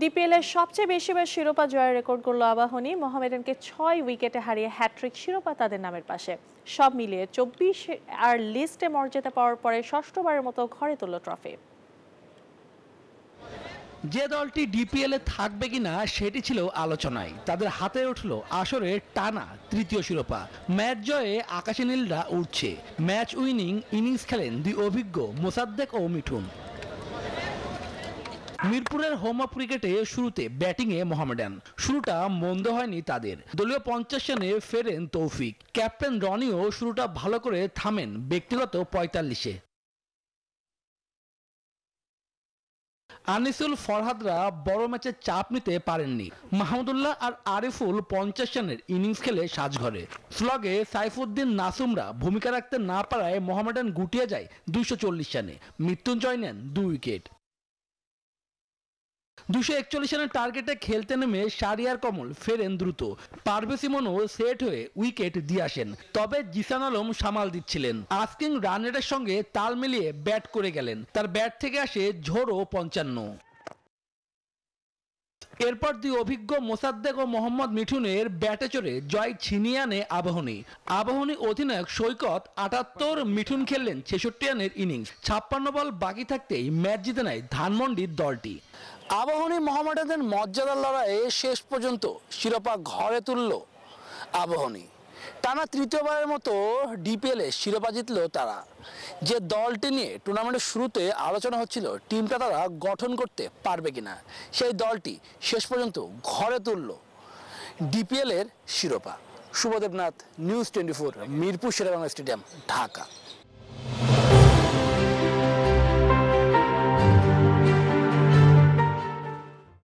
ডিপিএলের সবচেয়ে বেশিবার শিরোপা জয়ের রেকর্ড গড়ল আবাহনী। মোহামেডানকে ৬ উইকেটে হারিয়ে হ্যাট্রিক, শিরোপা তাদের নামের পাশে। সব মিলিয়ে ২৪ আর লিস্টে মর্যাদা পাওয়ার পরে ষষ্ঠবারের মতো ঘরে তুলল ট্রফি। যে দলটি ডিপিএলে থাকবে কিনা সেটি ছিল আলোচনায়। তাদের হাতে উঠল আসরের টানা তৃতীয় শিরোপা। ম্যাচ জয়ে আকাশে নীলরা উঠছে। ম্যাচ উইনিং ইনিংস খেলেন দুই অভিজ্ঞ মোসাদ্দেক ও মিঠুন। মিরপুরের হোম অফ ক্রিকেটে শুরুতে ব্যাটিংয়ে মোহামেডান। শুরুটা মন্দ হয়নি তাদের। দলীয় ৫০ রানে ফেরেন তৌফিক। ক্যাপ্টেন রনিও শুরুটা ভালো করে থামেন ব্যক্তিগত ৪৫-এ। আনিসুল ফরহাদরা বড় ম্যাচে চাপ নিতে পারেননি। মাহমুদুল্লাহ আর আরিফুল ৫০ রানের ইনিংস খেলে সাজঘরে। স্লগে সাইফুদ্দিন নাসুমরা ভূমিকা রাখতে না পারায় মোহামেডান গুটিয়ে যায় ২৪০ রানে। মৃত্যুঞ্জয় নেন ২ উইকেট। ২৪১ রানের টার্গেটে খেলতে নেমে শাহরিয়ার কমল ফেরেন দ্রুত। পারভেজ ইমনও সেট হয়ে উইকেট দিয়ে আসেন। তবে জিসান আলম সামাল দিচ্ছিলেন। আস্কিং রান রেটের সঙ্গে তাল মিলিয়ে ব্যাট করে গেলেন। তার ব্যাট থেকে আসে ঝোড়ো ৫৫। এরপর দুই অভিজ্ঞ মোসাদ্দেক ও মোহাম্মদ মিঠুনের ব্যাটে চড়ে জয় ছিনিয়ে আনে আবাহনী অধিনায়ক সৈকত ৭৮, মিঠুন খেললেন ৬৬ রানের ইনিংস। ৫৬ বল বাকি থাকতেই ম্যাচ জিতে নেয় ধানমন্ডির দলটি। আবাহনী মোহামেডানের মর্যাদার লড়াইয়ে শেষ পর্যন্ত শিরোপা ঘরে তুলল আবাহনী। টানা তৃতীয়বারের মতো ডিপিএলে শিরোপা জিতল তারা। যে দলটি নিয়ে টুর্নামেন্টের শুরুতে আলোচনা হচ্ছিল টিমটা তারা গঠন করতে পারবে কিনা, সেই দলটি শেষ পর্যন্ত ঘরে তুলল ডিপিএলের শিরোপা। Shubhodeb Nath, news 24, Mirpur Sherebangla stadium, Dhaka.